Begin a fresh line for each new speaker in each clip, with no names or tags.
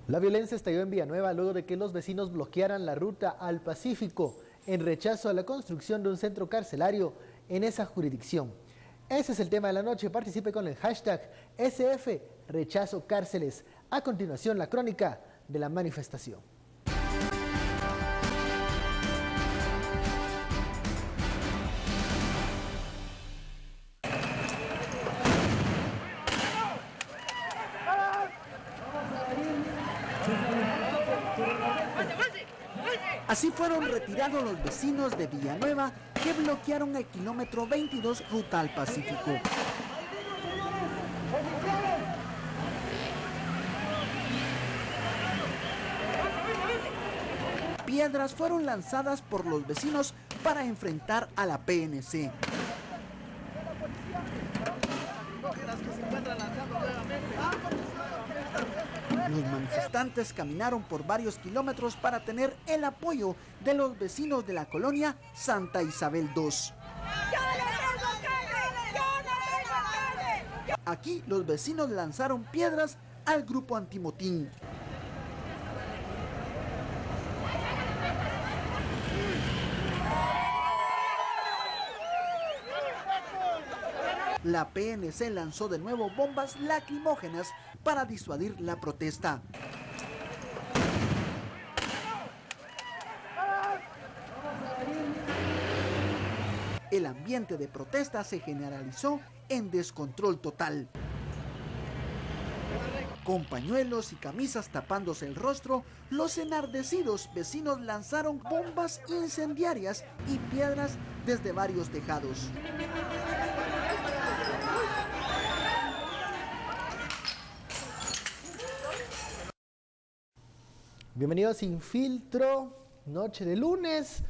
La violencia estalló en Villanueva luego de que los vecinos bloquearan la ruta al Pacífico en rechazo a la construcción de un centro carcelario en esa jurisdicción. Ese es el tema de la noche. Participe con el hashtag SF Rechazo Cárceles. A continuación, la crónica de la manifestación.
Así fueron retirados los vecinos de Villanueva que bloquearon el kilómetro 22 ruta al Pacífico. Piedras fueron lanzadas por los vecinos para enfrentar a la PNC. Los manifestantes caminaron por varios kilómetros para tener el apoyo de los vecinos de la colonia Santa Isabel II. Aquí los vecinos lanzaron piedras al grupo antimotín. La PNC lanzó de nuevo bombas lacrimógenas para disuadir la protesta. El ambiente de protesta se generalizó en descontrol total. Con pañuelos y camisas tapándose el rostro, los enardecidos vecinos lanzaron bombas incendiarias y piedras desde varios tejados.
Bienvenidos a Sin Filtro, noche de lunes,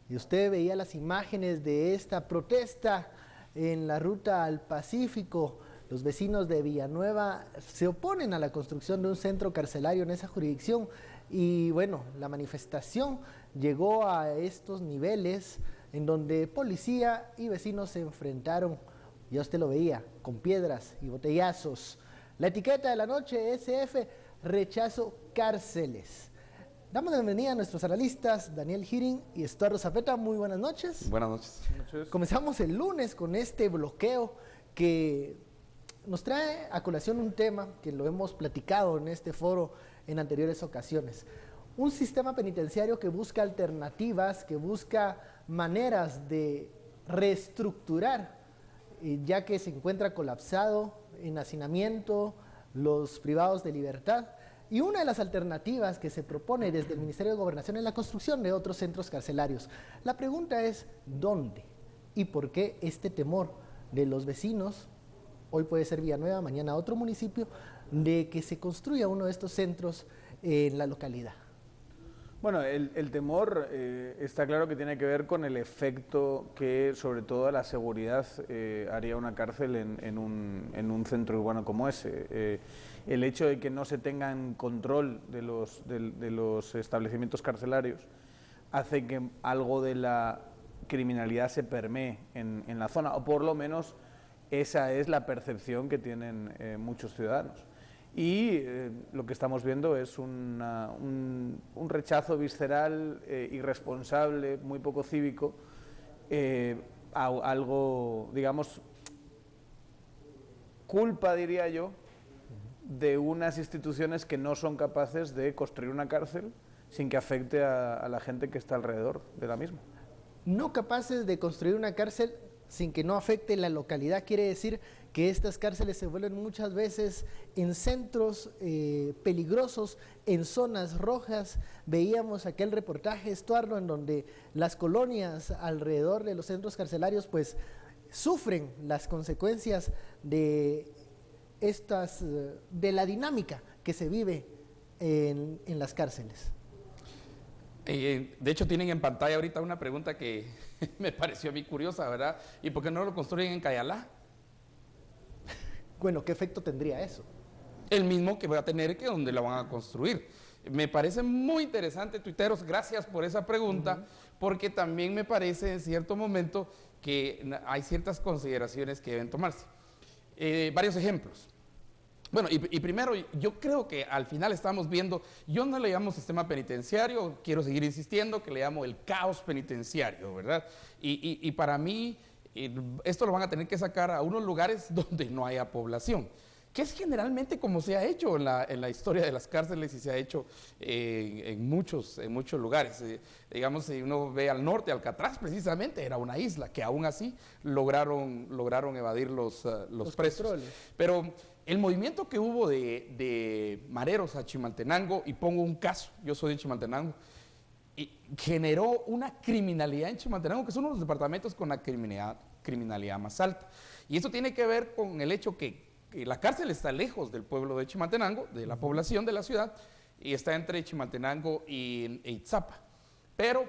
y usted veía las imágenes de esta protesta en la ruta al Pacífico. Los vecinos de Villanueva se oponen a la construcción de un centro carcelario en esa jurisdicción y bueno, la manifestación llegó a estos niveles en donde policía y vecinos se enfrentaron, ya usted lo veía, con piedras y botellazos. La etiqueta de la noche, SF, Rechazo Cárceles. Damos la bienvenida a nuestros analistas, Daniel Girin y Estuardo Zapeta. Muy buenas noches.
Buenas noches.
Comenzamos el lunes con este bloqueo que nos trae a colación un tema que lo hemos platicado en este foro en anteriores ocasiones. Un sistema penitenciario que busca alternativas, que busca maneras de reestructurar, ya que se encuentra colapsado, en hacinamiento, los privados de libertad. Y una de las alternativas que se propone desde el Ministerio de Gobernación es la construcción de otros centros carcelarios. La pregunta es, ¿dónde? ¿Y por qué este temor de los vecinos, hoy puede ser Villanueva, mañana otro municipio, de que se construya uno de estos centros en la localidad?
Bueno, el temor está claro que tiene que ver con el efecto que, sobre todo a la seguridad, haría una cárcel en un centro urbano como ese. El hecho de que no se tenga en control de los establecimientos carcelarios hace que algo de la criminalidad se permee en la zona, o por lo menos esa es la percepción que tienen muchos ciudadanos. Y lo que estamos viendo es un rechazo visceral, irresponsable, muy poco cívico, a algo, digamos, culpa, diría yo, de unas instituciones que no son capaces de construir una cárcel sin que afecte a la gente que está alrededor de la misma.
No capaces de construir una cárcel sin que no afecte la localidad, quiere decir que estas cárceles se vuelven muchas veces en centros peligrosos, en zonas rojas. Veíamos aquel reportaje, Estuardo, en donde las colonias alrededor de los centros carcelarios pues sufren las consecuencias de de la dinámica que se vive en las cárceles.
De hecho, tienen en pantalla ahorita una pregunta que me pareció a mí curiosa, ¿verdad? ¿Y por qué no lo construyen en Cayalá?
Bueno, ¿qué efecto tendría eso?
El mismo que va a tener que donde la van a construir. Me parece muy interesante, tuiteros, gracias por esa pregunta, porque también me parece en cierto momento que hay ciertas consideraciones que deben tomarse. Varios ejemplos. Bueno, y primero, yo creo que al final estamos viendo, yo no le llamo sistema penitenciario, quiero seguir insistiendo que le llamo el caos penitenciario, ¿verdad? Y para mí, esto lo van a tener que sacar a unos lugares donde no haya población, que es generalmente como se ha hecho en la historia de las cárceles y se ha hecho en muchos lugares. Digamos, si uno ve al norte, Alcatraz precisamente era una isla, que aún así lograron evadir los presos.
controles.
Pero el movimiento que hubo de mareros a Chimaltenango, y pongo un caso, yo soy de Chimaltenango, y generó una criminalidad en Chimaltenango, que es uno de los departamentos con la criminalidad más alta. Y eso tiene que ver con el hecho que la cárcel está lejos del pueblo de Chimaltenango, de la población de la ciudad, y está entre Chimaltenango e Itzapa. Pero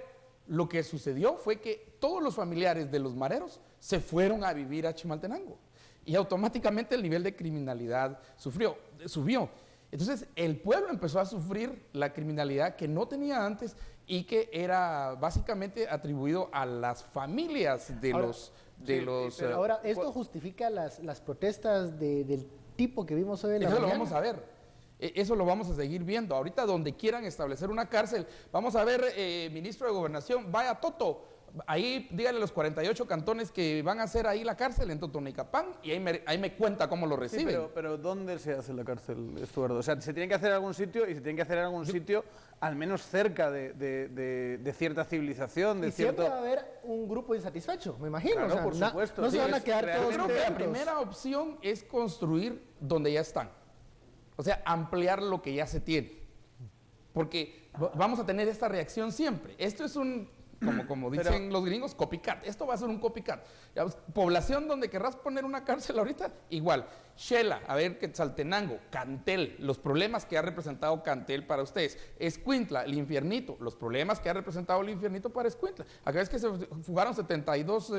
lo que sucedió fue que todos los familiares de los mareros se fueron a vivir a Chimaltenango. Y automáticamente el nivel de criminalidad subió. Entonces el pueblo empezó a sufrir la criminalidad que no tenía antes y que era básicamente atribuido a las familias de los...
Pero ahora, ¿esto justifica las protestas del tipo que vimos hoy en la
Eso lo
mañana?
vamos a ver. Eso lo vamos a seguir viendo. Ahorita donde quieran establecer una cárcel, vamos a ver, ministro de Gobernación, vaya Toto, ahí dígale a los 48 cantones que van a hacer ahí la cárcel en Totonicapán y ahí me cuenta cómo lo reciben.
Sí, pero ¿dónde se hace la cárcel, Estuardo? O sea, se tiene que hacer en algún sitio y se tiene que hacer en algún sitio al menos cerca de cierta civilización, de
siempre
cierto...
va a haber un grupo insatisfecho, me imagino.
Claro,
o sea,
por supuesto.
No
Sí,
se van a
es
quedar todos
Yo creo que la
contentos.
primera opción es construir donde ya están. O sea, ampliar lo que ya se tiene. Porque vamos a tener esta reacción siempre. Esto es como dicen los gringos, copycat. Esto va a ser un copycat. Población donde querrás poner una cárcel ahorita, igual. Xela, a ver, Quetzaltenango, Cantel, los problemas que ha representado Cantel para ustedes. Escuintla, el Infiernito, los problemas que ha representado el Infiernito para Escuintla. Acá es que se fugaron 72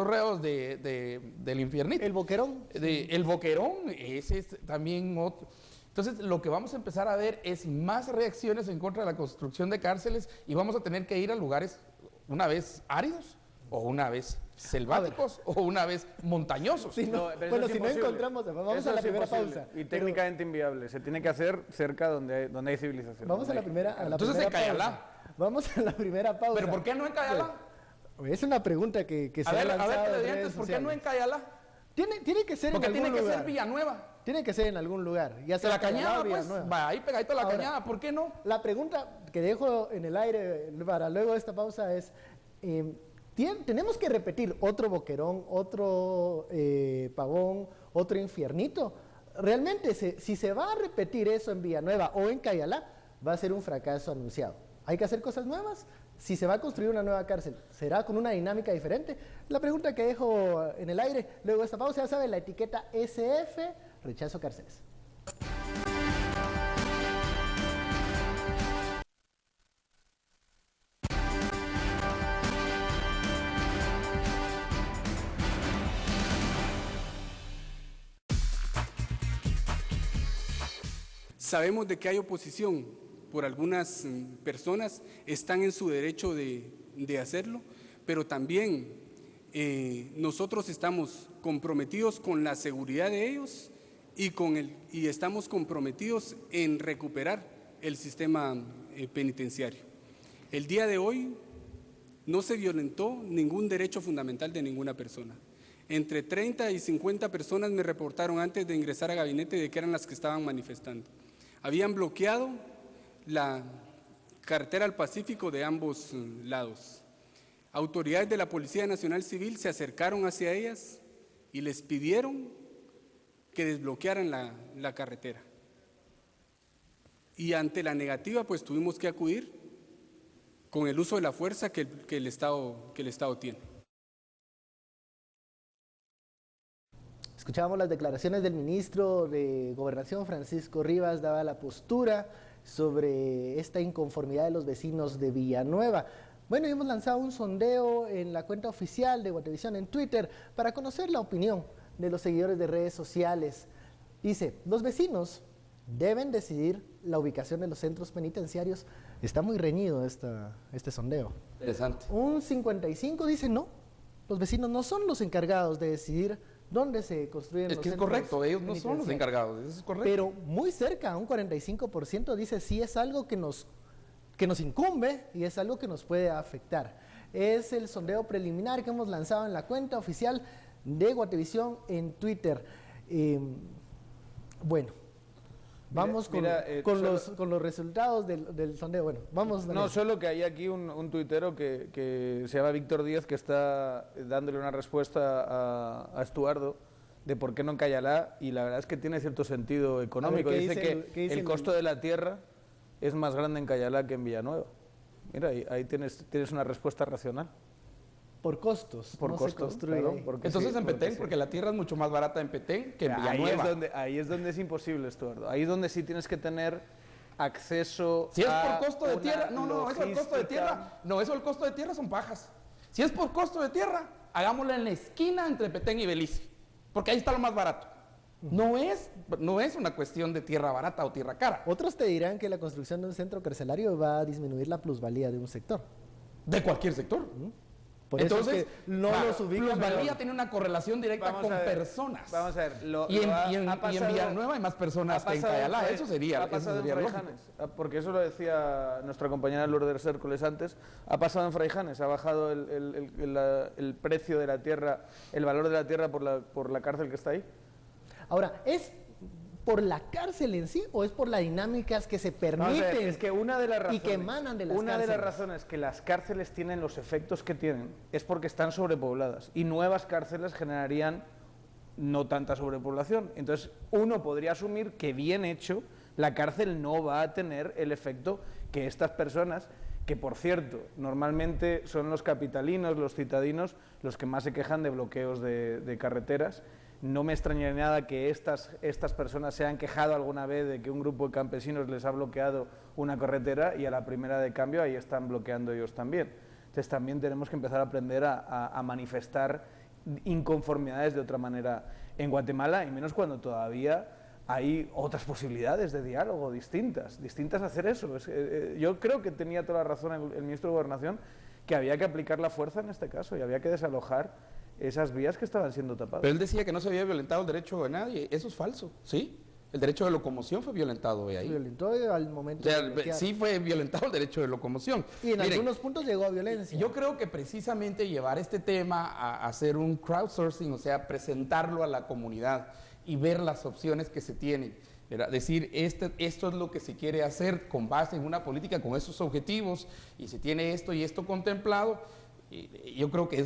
reos del Infiernito.
El Boquerón.
El Boquerón, ese es también otro. Entonces, lo que vamos a empezar a ver es más reacciones en contra de la construcción de cárceles y vamos a tener que ir a lugares una vez áridos o una vez selváticos o una vez montañosos.
Si no,
pero
bueno,
eso es
si no
imposible.
encontramos, vamos
Eso
a la
es
primera
imposible
pausa.
Y técnicamente inviable. Se tiene que hacer cerca donde hay civilización.
Vamos a la primera
Entonces, en Cayalá.
pausa. Vamos a la primera pausa.
¿Pero por qué no en Cayalá?
Es una pregunta que se
A ver,
lanzado en
televidentes,
redes
¿por qué no en
sociales.
Cayalá?
Tiene que ser
Porque
en algún
tiene que
lugar.
ser Villanueva.
Tiene que ser en algún lugar. Ya sea
La Cañada,
Cayalá o
pues,
Villanueva.
va ahí pegadito a la
Ahora,
Cañada, ¿por qué no?
La pregunta que dejo en el aire para luego de esta pausa es, ¿tenemos que repetir otro Boquerón, otro Pavón, otro Infiernito? Realmente, si se va a repetir eso en Villanueva o en Cayalá, va a ser un fracaso anunciado. Hay que hacer cosas nuevas. Si se va a construir una nueva cárcel, ¿será con una dinámica diferente? La pregunta que dejo en el aire luego de esta pausa, ya saben, la etiqueta SF, rechazo cárceles.
Sabemos de que hay oposición por algunas personas, están en su derecho de hacerlo, pero también nosotros estamos comprometidos con la seguridad de ellos y estamos comprometidos en recuperar el sistema penitenciario. El día de hoy no se violentó ningún derecho fundamental de ninguna persona. Entre 30 y 50 personas me reportaron antes de ingresar a gabinete de que eran las que estaban manifestando. Habían bloqueado la carretera al Pacífico de ambos lados. Autoridades de la Policía Nacional Civil se acercaron hacia ellas y les pidieron que desbloquearan la carretera. Y ante la negativa, pues tuvimos que acudir con el uso de la fuerza que el Estado tiene.
Escuchábamos las declaraciones del ministro de Gobernación, Francisco Rivas, daba la postura sobre esta inconformidad de los vecinos de Villanueva. Bueno, hemos lanzado un sondeo en la cuenta oficial de Guatevisión en Twitter para conocer la opinión de los seguidores de redes sociales. Dice, los vecinos deben decidir la ubicación de los centros penitenciarios. Está muy reñido este sondeo.
Interesante.
Un 55 dice no, los vecinos no son los encargados de decidir ¿Dónde se construyen
Es
los
que es
centros
correcto, ellos no son los
penitenciarios?
encargados, eso es correcto.
Pero muy cerca, un 45% dice sí es algo que nos incumbe y es algo que nos puede afectar. Es el sondeo preliminar que hemos lanzado en la cuenta oficial de Guatevisión en Twitter. Bueno, vamos con los resultados del sondeo. Bueno, vamos.
No,
Daniel.
solo que hay aquí un tuitero que se llama Víctor Díaz que está dándole una respuesta a Estuardo de por qué no en Cayalá, y la verdad es que tiene cierto sentido económico.
¿qué
Dice
dice
que
el
el costo de la tierra es más grande en Cayalá que en Villanueva. Mira, ahí tienes una respuesta racional.
Por costos.
Por
no
costos,
se construye
claro,
ahí.
porque
Entonces
sí,
en Petén,
sí.
porque la tierra es mucho más barata en Petén que en Villanueva.
Ahí es donde es imposible, Estuardo. Ahí es donde sí tienes que tener acceso
Si es
a
por costo de
una
tierra, no, eso el costo de tierra,
logística.
no, eso el costo de tierra son pajas. Si es por costo de tierra, hagámoslo en la esquina entre Petén y Belice, porque ahí está lo más barato. No es una cuestión de tierra barata o tierra cara.
Otros te dirán que la construcción de un centro carcelario va a disminuir la plusvalía de un sector.
De cualquier sector.
Por
Entonces,
eso es que no los ubican.
plusvalía tiene una correlación directa
Vamos
con
a ver,
personas.
Vamos a ver.
Y en Villanueva hay más personas que en Cayalá. Eso sería
ha pasado
lógico.
en Fraijanes, porque eso lo decía nuestra compañera Lourdes Hércules antes. Ha pasado en Fraijanes, ha bajado el precio de la tierra, el valor de la tierra por la cárcel que está ahí.
Ahora, ¿es por la cárcel en sí o es por las dinámicas que se permiten
Vamos a ver, es que una de las razones,
y que emanan de las
una de las
cárceles?
razones que las cárceles tienen los efectos que tienen es porque están sobrepobladas y nuevas cárceles generarían no tanta sobrepoblación. Entonces, uno podría asumir que bien hecho la cárcel no va a tener el efecto que estas personas, que por cierto, normalmente son los capitalinos, los citadinos, los que más se quejan de bloqueos de carreteras. No me extrañaría nada que estas personas se han quejado alguna vez de que un grupo de campesinos les ha bloqueado una carretera y a la primera de cambio ahí están bloqueando ellos también. Entonces también tenemos que empezar a aprender a manifestar inconformidades de otra manera en Guatemala, y menos cuando todavía hay otras posibilidades de diálogo distintas a hacer eso. Yo creo que tenía toda la razón el ministro de Gobernación, que había que aplicar la fuerza en este caso y había que desalojar esas vías que estaban siendo tapadas.
Pero él decía que no se había violentado el derecho de nadie. Eso es falso, ¿sí? El derecho de locomoción fue violentado ahí.
Se violentó al momento
O sea,
de bloquear.
sí fue violentado el derecho de locomoción.
Y en
Miren,
algunos puntos llegó a violencia.
yo creo que precisamente llevar este tema a hacer un crowdsourcing, o sea, presentarlo a la comunidad y ver las opciones que se tienen. ¿Verdad? Decir, esto es lo que se quiere hacer con base en una política con esos objetivos y se tiene esto y esto contemplado. Yo creo que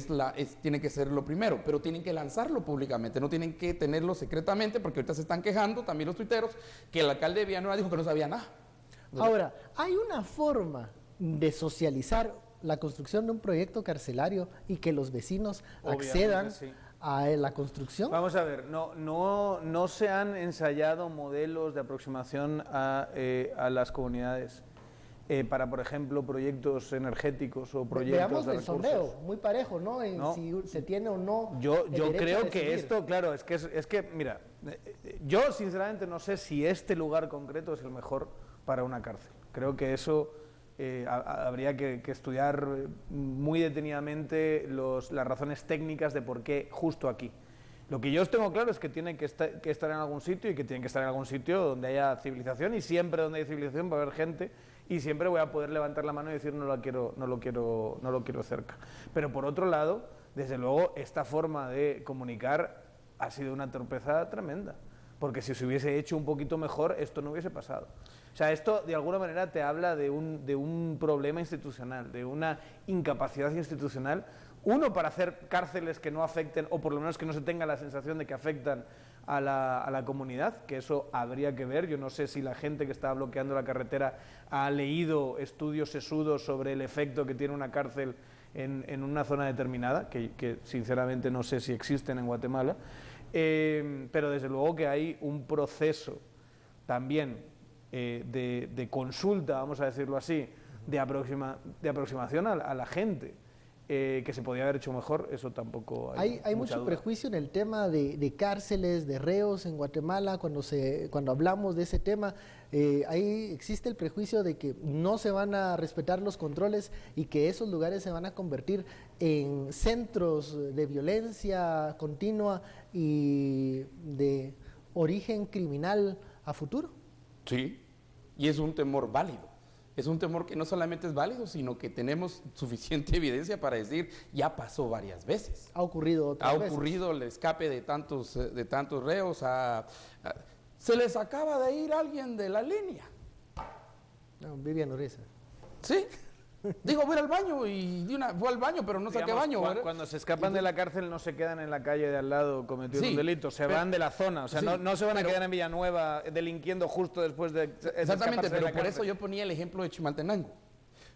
tiene que ser lo primero, pero tienen que lanzarlo públicamente, no tienen que tenerlo secretamente, porque ahorita se están quejando también los tuiteros que el alcalde de Villanueva dijo que no sabía nada.
Ahora, ¿hay una forma de socializar la construcción de un proyecto carcelario y que los vecinos
Obviamente,
accedan
sí.
a la construcción?
Vamos a ver, no se han ensayado modelos de aproximación a las comunidades para, por ejemplo, proyectos energéticos o proyectos
Veamos
de
el
recursos.
sondeo, muy parejo, ¿no? En
No.
si se tiene o no.
Yo
el derecho
creo
a
que
decidir.
esto, claro, es que mira, yo sinceramente no sé si este lugar concreto es el mejor para una cárcel. Creo que eso habría que estudiar muy detenidamente las razones técnicas de por qué justo aquí. Lo que yo os tengo claro es que tiene que estar en algún sitio y que tiene que estar en algún sitio donde haya civilización, y siempre donde hay civilización va a haber gente y siempre voy a poder levantar la mano y decir no lo quiero cerca. Pero por otro lado, desde luego, esta forma de comunicar ha sido una torpeza tremenda, porque si se hubiese hecho un poquito mejor esto no hubiese pasado. O sea, esto de alguna manera te habla de un problema institucional, de una incapacidad institucional. Uno, para hacer cárceles que no afecten, o por lo menos que no se tenga la sensación de que afectan a la comunidad, que eso habría que ver. Yo no sé si la gente que estaba bloqueando la carretera ha leído estudios sesudos sobre el efecto que tiene una cárcel en una zona determinada, que sinceramente no sé si existen en Guatemala, pero desde luego que hay un proceso también de consulta, vamos a decirlo así, de aproximación a la gente. que se podía haber hecho mejor, eso tampoco hay
mucho
duda.
prejuicio en el tema de cárceles, de reos en Guatemala. Cuando hablamos de ese tema, ahí existe el prejuicio de que no se van a respetar los controles y que esos lugares se van a convertir en centros de violencia continua y de origen criminal a futuro.
Sí, y es un temor válido. Es un temor que no solamente es válido, sino que tenemos suficiente evidencia para decir, ya pasó varias veces.
Ha ocurrido otras veces.
Ha ocurrido el escape de tantos reos. Se les acaba de ir alguien de la línea.
No, Vivian Oreza.
¿Sí? Digo, voy al baño y fue al baño, pero no saqué baño.
Cuando se escapan de la cárcel no se quedan en la calle de al lado cometiendo un delito, van de la zona, o sea,
sí,
no se van a quedar en Villanueva delinquiendo justo después de
exactamente, pero
de
por eso yo ponía el ejemplo de Chimaltenango.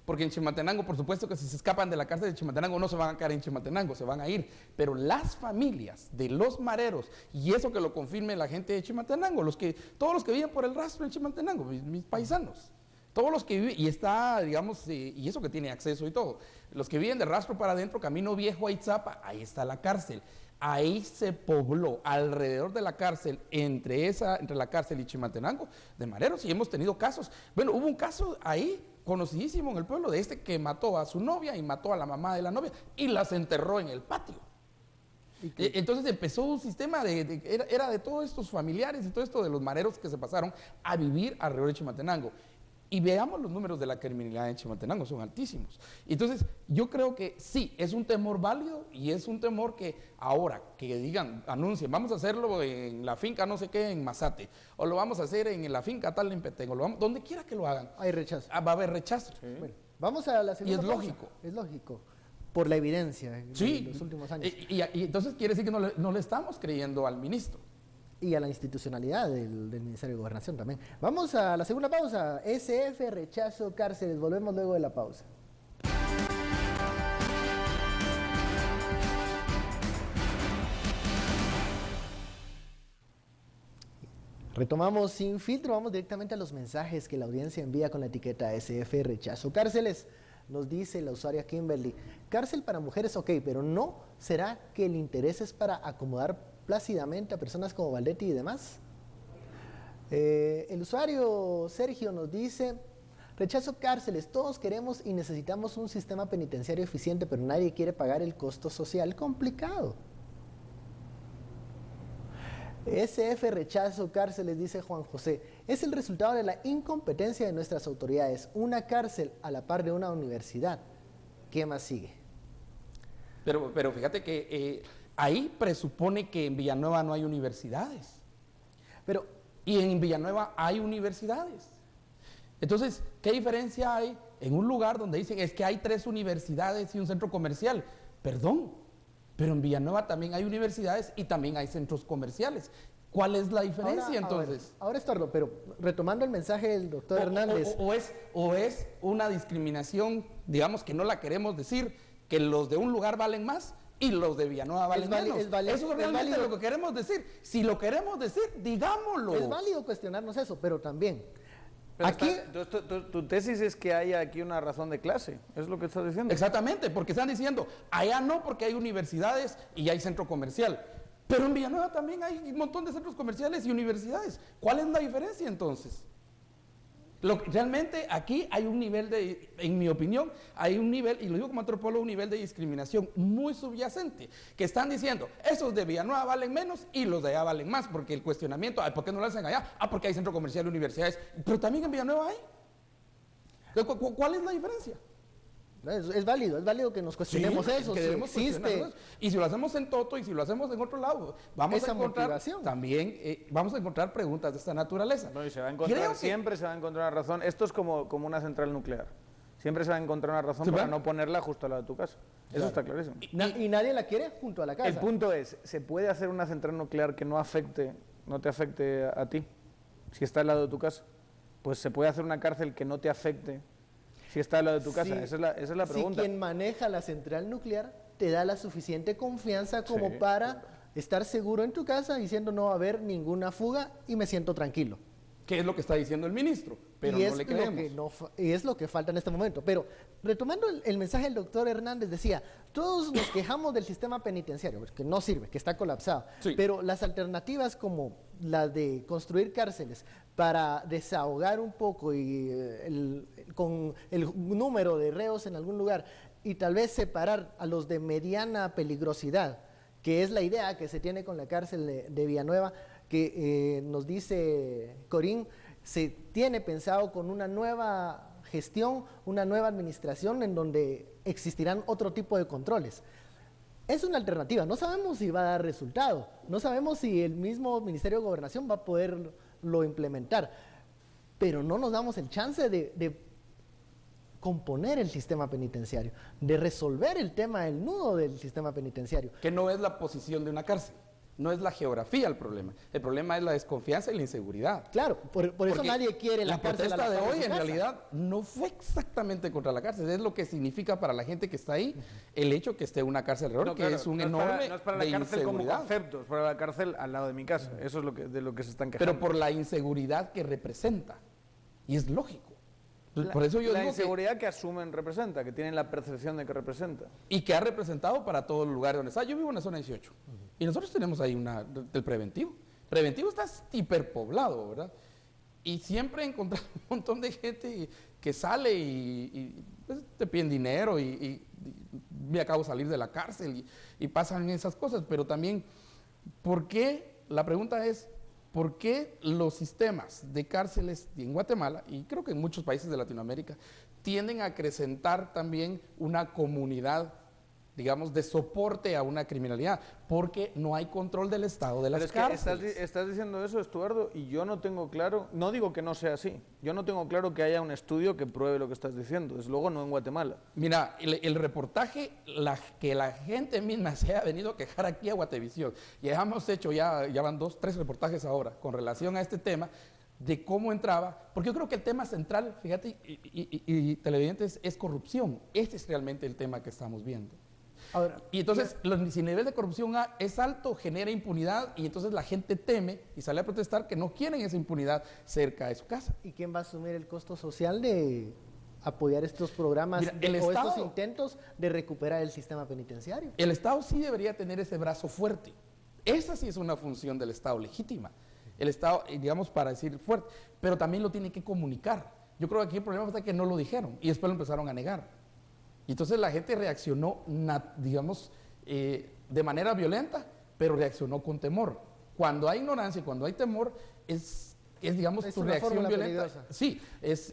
Porque en Chimaltenango, por supuesto que si se escapan de la cárcel de Chimaltenango no se van a quedar en Chimaltenango, se van a ir. Pero las familias de los mareros, y eso que lo confirme la gente de Chimaltenango, todos los que viven por el rastro en Chimaltenango, mis paisanos, todos los que viven, y está, digamos, y eso que tiene acceso y todo, los que viven de rastro para adentro, Camino Viejo a Itzapa, ahí está la cárcel. Ahí se pobló alrededor de la cárcel, entre la cárcel y Chimaltenango, de mareros, y hemos tenido casos. Bueno, hubo un caso ahí, conocidísimo en el pueblo, de que mató a su novia y mató a la mamá de la novia y las enterró en el patio. Entonces empezó un sistema era de todos estos familiares y todo esto de los mareros que se pasaron a vivir alrededor de Chimaltenango. Y veamos los números de la criminalidad en Chimaltenango, son altísimos. Entonces, yo creo que sí, es un temor válido y es un temor que ahora, que digan, anuncien, vamos a hacerlo en la finca no sé qué, en Mazate, o lo vamos a hacer en la finca tal en Petén, donde quiera que lo hagan.
Hay rechazo.
Va a haber rechazo.
Sí. Bueno, vamos a la segunda
Y es
pausa.
lógico.
Es lógico, por la evidencia de los últimos años.
Y entonces quiere decir que no le estamos creyendo al ministro.
Y a la institucionalidad del Ministerio de Gobernación también. Vamos a la segunda pausa. SF, rechazo, cárceles. Volvemos luego de la pausa. Retomamos Sin Filtro. Vamos directamente a los mensajes que la audiencia envía con la etiqueta SF, rechazo, cárceles. Nos dice la usuaria Kimberly, cárcel para mujeres, ok, pero ¿no será que el interés es para acomodar plácidamente a personas como Valdetti y demás? El usuario Sergio nos dice, rechazo cárceles, todos queremos y necesitamos un sistema penitenciario eficiente, pero nadie quiere pagar el costo social complicado. SF, rechazo cárceles, dice Juan José, es el resultado de la incompetencia de nuestras autoridades, una cárcel a la par de una universidad. ¿Qué más sigue?
Pero fíjate que ahí presupone que en Villanueva no hay universidades. Y en Villanueva hay universidades. Entonces, ¿qué diferencia hay en un lugar donde dicen es que hay 3 universidades y un centro comercial? Perdón, pero en Villanueva también hay universidades y también hay centros comerciales. ¿Cuál es la diferencia entonces?
Ahora Estordo, pero retomando el mensaje del doctor Hernández.
O es una discriminación, digamos que no la queremos decir, que los de un lugar valen más y los de Villanueva valen menos. Eso es realmente lo que queremos decir. Si lo queremos decir, digámoslo.
Es válido cuestionarnos eso, pero también...
Pero aquí, tu tesis es que hay aquí una razón de clase, es lo que estás diciendo.
Exactamente, porque están diciendo, allá no porque hay universidades y hay centro comercial, pero en Villanueva también hay un montón de centros comerciales y universidades. ¿Cuál es la diferencia entonces? Realmente aquí hay un nivel en mi opinión, hay un nivel, y lo digo como antropólogo, un nivel de discriminación muy subyacente, que están diciendo, esos de Villanueva valen menos y los de allá valen más, porque el cuestionamiento, ¿por qué no lo hacen allá? Porque hay centro comercial y universidades, pero también en Villanueva hay. ¿Cuál es la diferencia?
Es válido que nos cuestionemos eso,
que
si existe.
Eso. Y si lo hacemos en Toto y si lo hacemos en otro lado, vamos a encontrar también, vamos a encontrar preguntas de esta naturaleza.
No, y se va a encontrar, siempre se va a encontrar una razón. Esto es como una central nuclear. Siempre se va a encontrar una razón para no ponerla justo al lado de tu casa. Eso está clarísimo.
Y nadie la quiere junto a la casa.
El punto es, ¿se puede hacer una central nuclear que no te afecte a ti? Si está al lado de tu casa. Pues se puede hacer una cárcel que no te afecte si está al lado de tu casa. Esa es la pregunta.
Si quien maneja la central nuclear te da la suficiente confianza como para estar seguro en tu casa diciendo no va a haber ninguna fuga y me siento tranquilo.
que es lo que está diciendo el ministro, pero no le creemos.
Y es lo que falta en este momento. Pero retomando el mensaje del doctor Hernández, decía, todos nos quejamos del sistema penitenciario, que no sirve, que está colapsado,
Sí.
pero las alternativas como la de construir cárceles para desahogar un poco y con el número de reos en algún lugar y tal vez separar a los de mediana peligrosidad, que es la idea que se tiene con la cárcel de Villanueva, que nos dice Corín, se tiene pensado con una nueva gestión, una nueva administración en donde existirán otro tipo de controles. Es una alternativa, no sabemos si va a dar resultado, no sabemos si el mismo Ministerio de Gobernación va a poderlo implementar, pero no nos damos el chance de componer el sistema penitenciario, de resolver el tema, el nudo del sistema penitenciario.
Que no es la posición de una cárcel, no es la geografía el problema es la desconfianza y la inseguridad.
Claro, por eso
Porque
nadie quiere la cárcel.
protesta
a la
de
par
hoy
su
en
casa.
realidad no fue exactamente contra la cárcel, es lo que significa para la gente que está ahí el hecho que esté una cárcel alrededor,
No,
que
claro,
es un
no
enorme
no es para
de
la cárcel como
inseguridad.
concepto, es para la cárcel al lado de mi casa. Eso es de lo que se están quejando.
Pero por la inseguridad que representa. Y es lógico. Por eso yo
la
digo
inseguridad que asumen representa, que tienen la percepción de que representa.
y que ha representado para todos los lugares donde está. Yo vivo en la zona 18 y nosotros tenemos ahí del preventivo. Preventivo está hiperpoblado, ¿verdad? Y siempre he encontrado un montón de gente que sale y pues, te piden dinero y me acabo de salir de la cárcel y pasan esas cosas. Pero también, ¿por qué? La pregunta es, ¿por qué los sistemas de cárceles en Guatemala, y creo que en muchos países de Latinoamérica, tienden a acrecentar también una comunidad, digamos, de soporte a una criminalidad? Porque no hay control del Estado de las
Pero es que
cárceles.
estás diciendo eso, Estuardo, y yo no tengo claro, no digo que no sea así, yo no tengo claro que haya un estudio que pruebe lo que estás diciendo, desde luego no en Guatemala.
Mira, el reportaje, que la gente misma se ha venido a quejar aquí a Guatevisión, y hemos hecho ya van 2, 3 reportajes ahora con relación a este tema, de cómo entraba, porque yo creo que el tema central, fíjate, y televidentes, es corrupción. Este es realmente el tema que estamos viendo.
Ahora,
Y entonces, si el nivel de corrupción es alto, genera impunidad, y entonces la gente teme y sale a protestar que no quieren esa impunidad cerca de su casa.
¿y quién va a asumir el costo social de apoyar estos programas
Mira,
o estos
Estado,
intentos de recuperar el sistema penitenciario?
el Estado sí debería tener ese brazo fuerte. Esa sí es una función del Estado legítima. El Estado, digamos, para decir fuerte, pero también lo tiene que comunicar. Yo creo que aquí el problema está que no lo dijeron y después lo empezaron a negar. Y entonces la gente reaccionó, digamos, de manera violenta, pero reaccionó con temor. Cuando hay ignorancia y cuando hay temor, digamos,
Es
tu
una
reacción
fórmula
violenta.
peligrosa.
Sí,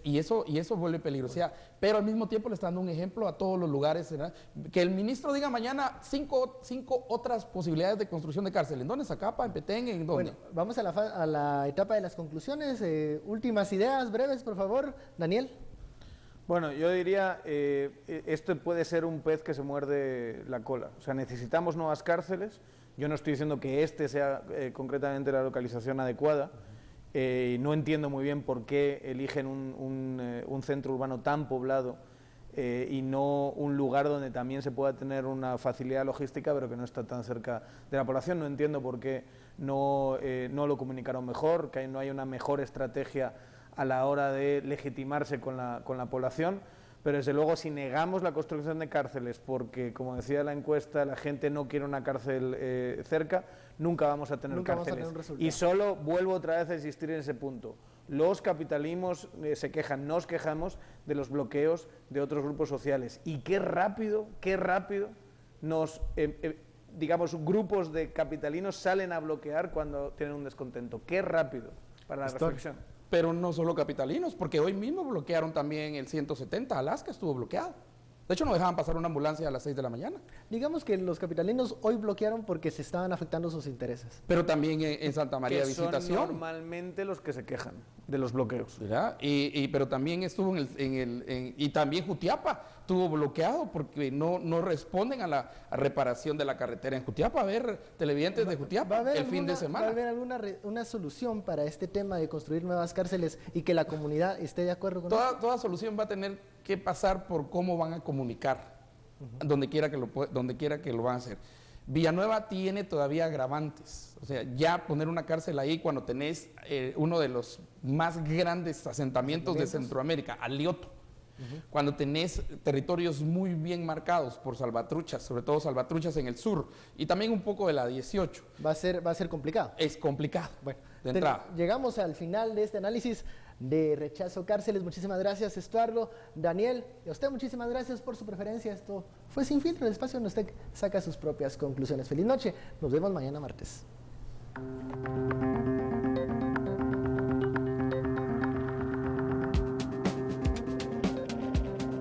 y eso vuelve peligrosidad. Pero al mismo tiempo le está dando un ejemplo a todos los lugares, ¿verdad? Que el ministro diga mañana 5 otras posibilidades de construcción de cárcel. ¿En dónde? ¿En Zacapa? ¿En Petén? ¿En dónde?
Bueno, vamos a la etapa de las conclusiones. Últimas ideas breves, por favor, Daniel.
Bueno, yo diría, esto puede ser un pez que se muerde la cola. O sea, necesitamos nuevas cárceles. Yo no estoy diciendo que este sea concretamente la localización adecuada. No entiendo muy bien por qué eligen un centro urbano tan poblado y no un lugar donde también se pueda tener una facilidad logística, pero que no está tan cerca de la población. No entiendo por qué no lo comunicaron mejor, que no hay una mejor estrategia a la hora de legitimarse con la población, pero desde luego si negamos la construcción de cárceles porque, como decía la encuesta, la gente no quiere una cárcel cerca, nunca vamos a tener
Nunca vamos a
cárceles.
tener un resultado.
Y solo vuelvo otra vez a insistir en ese punto. Los capitalismos se quejan, nos quejamos de los bloqueos de otros grupos sociales. Y qué rápido nos, digamos, grupos de capitalinos salen a bloquear cuando tienen un descontento. Qué rápido para la reflexión.
Pero no solo capitalinos, porque hoy mismo bloquearon también el 170, Alaska estuvo bloqueado. De hecho, no dejaban pasar una ambulancia a las 6 de la mañana.
Digamos que los capitalinos hoy bloquearon porque se estaban afectando sus intereses.
Pero también en Santa María
Que son
Visitación.
normalmente los que se quejan de los bloqueos.
¿Verdad? Pero también estuvo y también Jutiapa estuvo bloqueado porque no responden a la reparación de la carretera en Jutiapa. A ver, televidentes de Jutiapa el fin de semana.
¿Va a haber alguna una solución para este tema de construir nuevas cárceles y que la comunidad esté de acuerdo con eso?
Toda solución va a tener que pasar por cómo van a comunicar, donde quiera que lo van a hacer. Villanueva tiene todavía agravantes, o sea, ya poner una cárcel ahí cuando tenés uno de los más grandes asentamientos de Centroamérica, Alioto, cuando tenés territorios muy bien marcados por salvatruchas, sobre todo salvatruchas en el sur, y también un poco de la 18.
Va a ser complicado.
Es complicado,
Bueno,
de entrada.
llegamos al final de este análisis de Rechazo Cárceles. Muchísimas gracias, Estuardo, Daniel, y a usted muchísimas gracias por su preferencia. Esto fue Sin Filtro, el espacio donde usted saca sus propias conclusiones. Feliz noche, nos vemos mañana martes.